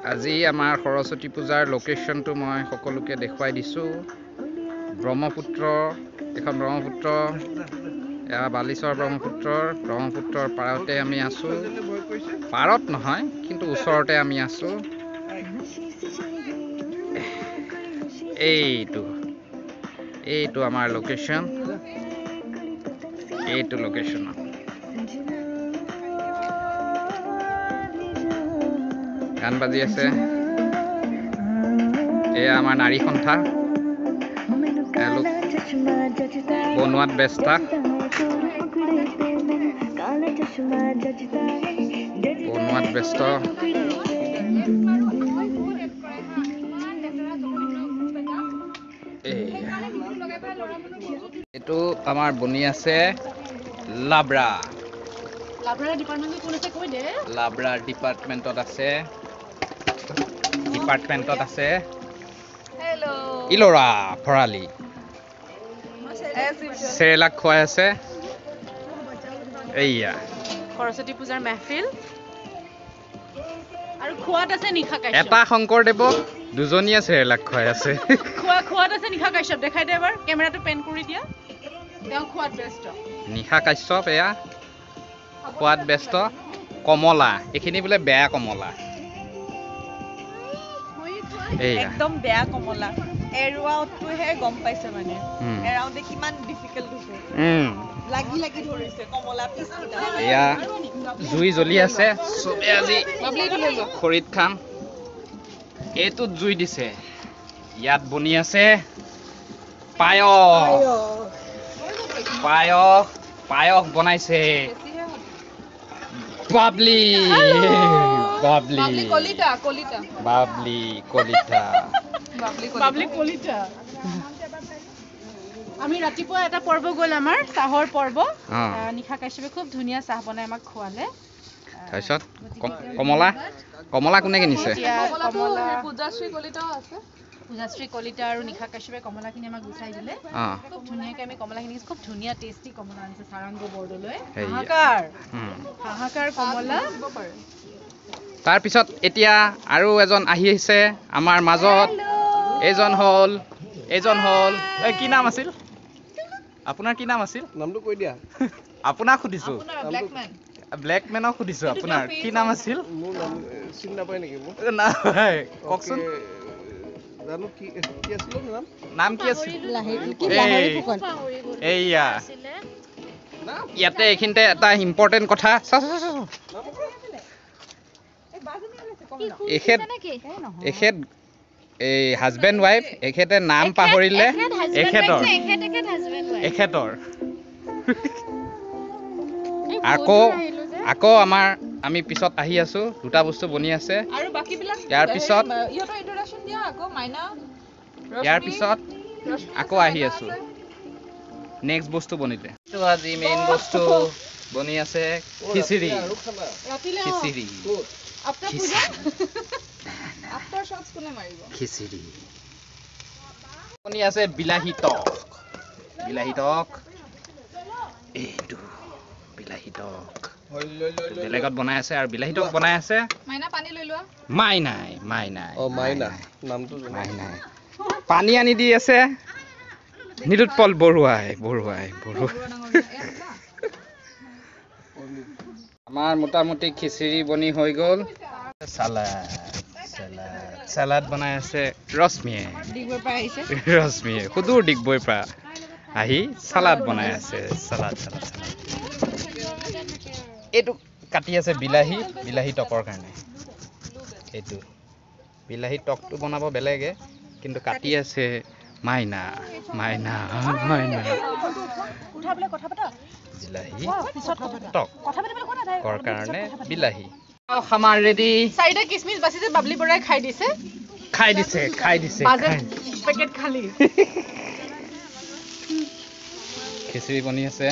আজি আমাৰ সৰস্বতী পূজাৰ লোকেশ্যনটো মই সকলোকে দেখুৱাই দিছোঁ। ব্ৰহ্মপুত্ৰ, এখন ব্ৰহ্মপুত্ৰ, এয়া বালিচৰ ব্ৰহ্মপুত্ৰৰ পাৰতে আমি আছোঁ। পাৰত নহয়, কিন্তু ওচৰতে আমি আছোঁ। এইটো আমাৰ লোকেশ্যন। এইটো লোকেশ্যন গান বাজি আছে। এয়া আমাৰ নাৰী সন্থা, তেওঁলোক বনোৱাত ব্যস্ত। এইটো আমাৰ বনি আছে লাব্ৰা। লাব্ৰা ডিপাৰ্টমেণ্টত আছে। ইলৰা ভৰালি চেৰেলাক খুৱাই আছে। এইয়া সৰস্বতী পূজাৰ মেহফিল আৰু খোৱাত আছে নিশা কাশ্যপ। এটা শংকৰদেৱক দুজনীয়ে চেৰেলাক খুৱাই আছে। খোৱাত আছে নিশা কাশ্যপ। দেখাই দে এবাৰ, কেমেৰাটো পেন কৰি দিয়া। তেওঁ খোৱাত ব্যস্ত। নিশা কাশ্যপ এয়া খোৱাত ব্যস্ত। কমলা, এইখিনি বোলে বেয়া কমলা। একদম বেয়া কমলা। এৰুৱাটোহে গম পাইছে মানে। এৰাউতে কিমান ডিফিকাল্ট হৈছে। লাগি ধৰিছে কমলা পিছকেইটা। এয়া জুই জ্বলি আছে। চবে আজি খৰিত খাম। এইটোত জুই দিছে। ইয়াত বনি আছে পায়স বনাইছে বাবলি কলিতা। আমি ৰাতিপুৱা এটা পৰ্ব গ'ল আমাৰ চাহৰ পৰ্ব। নিশা কাশ্যপে খুব ধুনীয়া চাহ বনাই আমাক খোৱালে। তাৰপিছত কমলা কোনে কিনিছে? পূজাশ্ৰী কলিতা আৰু নিশা কাশ্যপে কমলাখিনি আমাক গুচাই দিলে। খুব ধুনীয়াকৈ আমি কমলাখিনি, খুব ধুনীয়া টেষ্টি কমলা আনিছে সাৰাংগ বৰদলৈ। হাহাকাৰ কমলা। তাৰপিছত এতিয়া আৰু এজন আহিছে আমাৰ মাজত। এইজন হ'ল কি নাম আছিল আপোনাৰ? কি নাম আছিল? নামটো কৈ দিয়া। আপোনাক সুধিছো। ব্লেকমেনক সুধিছো আপোনাৰ কি নাম আছিল? মোৰ নাম চিনি নাপায় নেকি? মোক নাই, কওকচোন। জানো কি আছিল নাম কি আছিল? এইয়া ইয়াতে এইখিনিতে এটা ইম্পৰ্টেণ্ট কথা। এখেত এই হাজবেণ্ড ৱাইফ। এখেতে নাম পাহৰিলে। এখেতৰ আকৌ আমি পিছত আহি আছো। দুটা বস্তু বনি আছে। ইয়াৰ পিছত আকৌ আহি আছো। নেক্সট বস্তু বনিলে। আজি মেইন বস্তু বনি আছে খিচিৰি। বনি আছে বিলাহী টক। এইটো বিলাহী টক বেলেগত বনাই আছে। আৰু বিলাহী টক বনাই আছে পানী আনি দি আছে নিলোৎপল বৰুৱাই। আমাৰ মোটামুটি খিচিৰি বনি হৈ গ'ল। চালাড বনাই আছে ৰশ্মিয়ে সুদূৰ ডিগবৈৰ পৰা আহি চালাড বনাই আছে। এইটো কাটি আছে বিলাহী টকৰ কাৰণে। এইটো বিলাহী টকটো বনাব বেলেগে, কিন্তু কাটি আছে মাইনা বিলাহী টকৰ কাৰণে বিলাহী। খামাৰ ৰেডি। 4টা কিচমিচ বাচিছে, বাবলি বৰাই খাই দিছে। পেকেট খালি। খিচিৰি বনি আছে।